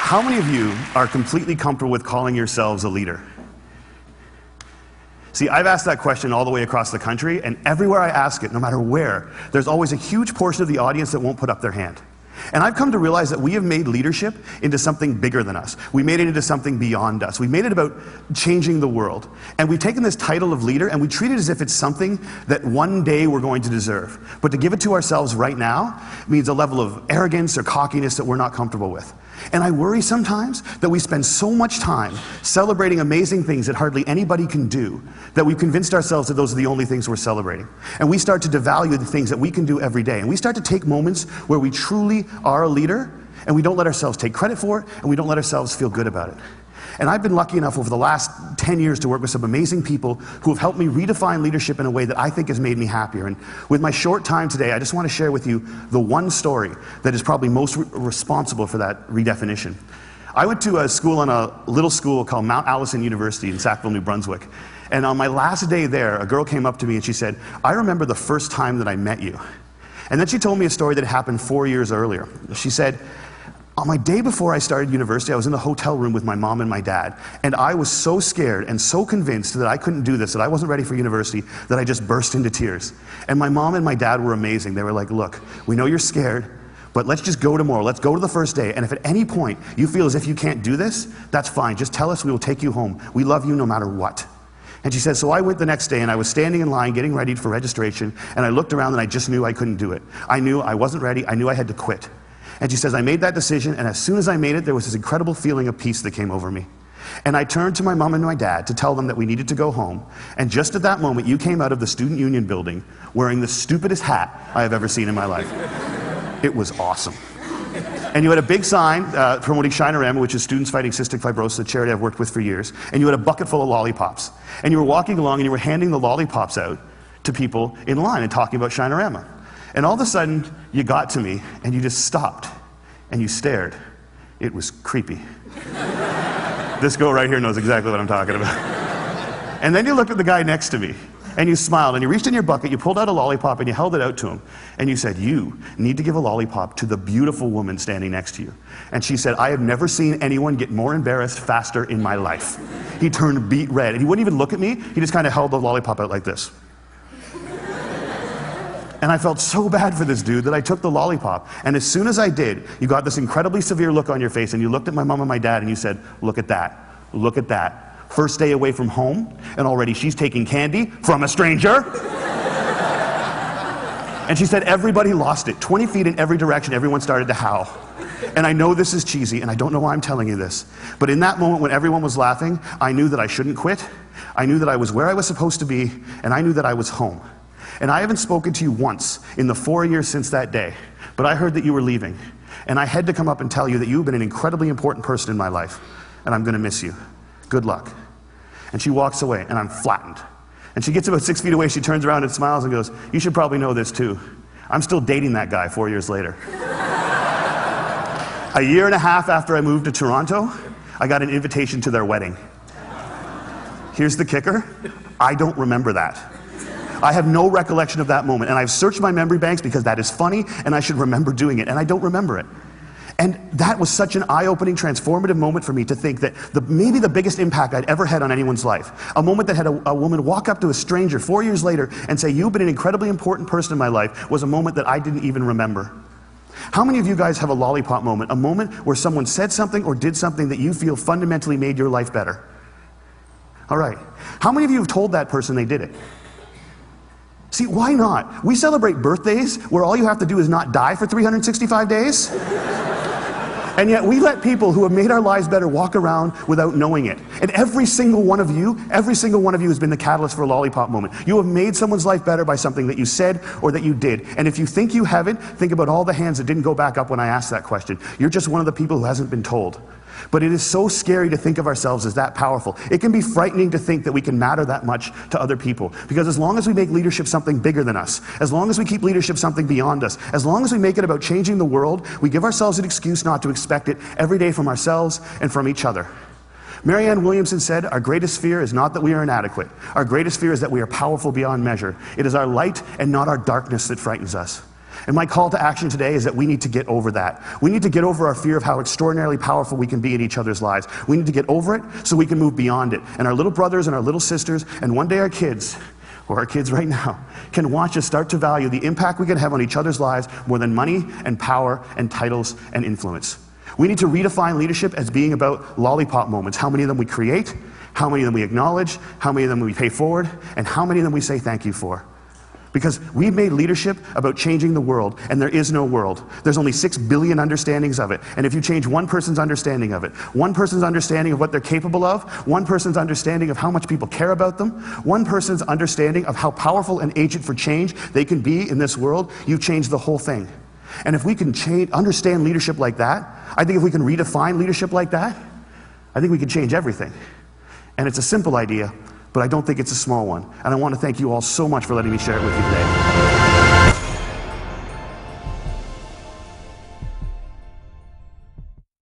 How many of you are completely comfortable with calling yourselves a leader? See, I've asked that question all the way across the country, and everywhere I ask it, no matter where, there's always a huge portion of the audience that won't put up their hand. And I've come to realize that we have made leadership into something bigger than us. We made it into something beyond us. We made it about changing the world. And we've taken this title of leader and we treat it as if it's something that one day we're going to deserve. But to give it to ourselves right now means a level of arrogance or cockiness that we're not comfortable with. And I worry sometimes that we spend so much time celebrating amazing things that hardly anybody can do, that we've convinced ourselves that those are the only things we're celebrating. And we start to devalue the things that we can do every day. And we start to take moments where we truly are a leader, and we don't let ourselves take credit for it, and we don't let ourselves feel good about it. And I've been lucky enough over the last 10 years to work with some amazing people who have helped me redefine leadership in a way that I think has made me happier. And with my short time today, I just want to share with you the one story that is probably most responsible for that redefinition. I went to a school on a little school called Mount Allison University in Sackville, New Brunswick. And on my last day there, a girl came up to me and she said, "I remember the first time that I met you." And then she told me a story that happened 4 years earlier. She said, "On my day before I started university, I was in the hotel room with my mom and my dad, and I was so scared and so convinced that I couldn't do this, that I wasn't ready for university, that I just burst into tears. And my mom and my dad were amazing. They were like, 'Look, we know you're scared, but let's just go tomorrow. Let's go to the first day, and if at any point you feel as if you can't do this, that's fine. Just tell us, we will take you home. We love you no matter what.'" And she said, so I went the next day and I was standing in line getting ready for registration, and I looked around and I just knew I couldn't do it. I knew I wasn't ready. I knew I had to quit. And she says, I made that decision, and as soon as I made it, there was this incredible feeling of peace that came over me. And I turned to my mom and my dad to tell them that we needed to go home. And just at that moment, you came out of the Student Union building wearing the stupidest hat I have ever seen in my life. It was awesome. And you had a big sign promoting Shinorama, which is Students Fighting Cystic Fibrosis, a charity I've worked with for years. And you had a bucket full of lollipops. And you were walking along and you were handing the lollipops out to people in line and talking about Shinorama. And all of a sudden, you got to me and you just stopped and you stared. It was creepy. This girl right here knows exactly what I'm talking about. And then you looked at the guy next to me and you smiled and you reached in your bucket, you pulled out a lollipop and you held it out to him. And you said, "You need to give a lollipop to the beautiful woman standing next to you." And she said, "I have never seen anyone get more embarrassed faster in my life." He turned beet red and he wouldn't even look at me. He just kind of held the lollipop out like this. And I felt so bad for this dude that I took the lollipop. And as soon as I did, you got this incredibly severe look on your face and you looked at my mom and my dad and you said, "Look at that, look at that. First day away from home, and already she's taking candy from a stranger." And she said everybody lost it. 20 feet in every direction, everyone started to howl. And I know this is cheesy, and I don't know why I'm telling you this, but in that moment when everyone was laughing, I knew that I shouldn't quit. I knew that I was where I was supposed to be, and I knew that I was home. And I haven't spoken to you once in the 4 years since that day, but I heard that you were leaving. And I had to come up and tell you that you've been an incredibly important person in my life, and I'm gonna miss you. Good luck. And she walks away, and I'm flattened. And she gets about 6 feet away, she turns around and smiles and goes, "You should probably know this too. I'm still dating that guy 4 years later." A year and a half after I moved to Toronto, I got an invitation to their wedding. Here's the kicker, I don't remember that. I have no recollection of that moment, and I've searched my memory banks because that is funny, and I should remember doing it, and I don't remember it. And that was such an eye-opening, transformative moment for me to think that maybe the biggest impact I'd ever had on anyone's life, a moment that had a woman walk up to a stranger 4 years later and say, "You've been an incredibly important person in my life," was a moment that I didn't even remember. How many of you guys have a lollipop moment, a moment where someone said something or did something that you feel fundamentally made your life better? All right. How many of you have told that person they did it? See, why not? We celebrate birthdays where all you have to do is not die for 365 days. And yet we let people who have made our lives better walk around without knowing it. And every single one of you has been the catalyst for a lollipop moment. You have made someone's life better by something that you said or that you did. And if you think you haven't, think about all the hands that didn't go back up when I asked that question. You're just one of the people who hasn't been told. But it is so scary to think of ourselves as that powerful. It can be frightening to think that we can matter that much to other people. Because as long as we make leadership something bigger than us, as long as we keep leadership something beyond us, as long as we make it about changing the world, we give ourselves an excuse not to expect it every day from ourselves and from each other. Marianne Williamson said, "Our greatest fear is not that we are inadequate. Our greatest fear is that we are powerful beyond measure. It is our light and not our darkness that frightens us." And my call to action today is that we need to get over that. We need to get over our fear of how extraordinarily powerful we can be in each other's lives. We need to get over it so we can move beyond it. And our little brothers and our little sisters, and one day our kids, or our kids right now, can watch us start to value the impact we can have on each other's lives more than money and power and titles and influence. We need to redefine leadership as being about lollipop moments. How many of them we create, how many of them we acknowledge, how many of them we pay forward, and how many of them we say thank you for. Because we've made leadership about changing the world, and there is no world. There's only 6 billion understandings of it. And if you change one person's understanding of it, one person's understanding of what they're capable of, one person's understanding of how much people care about them, one person's understanding of how powerful an agent for change they can be in this world, you've changed the whole thing. And if we can understand leadership like that, I think if we can redefine leadership like that, I think we can change everything. And it's a simple idea, but I don't think it's a small one. And I want to thank you all so much for letting me share it with you today.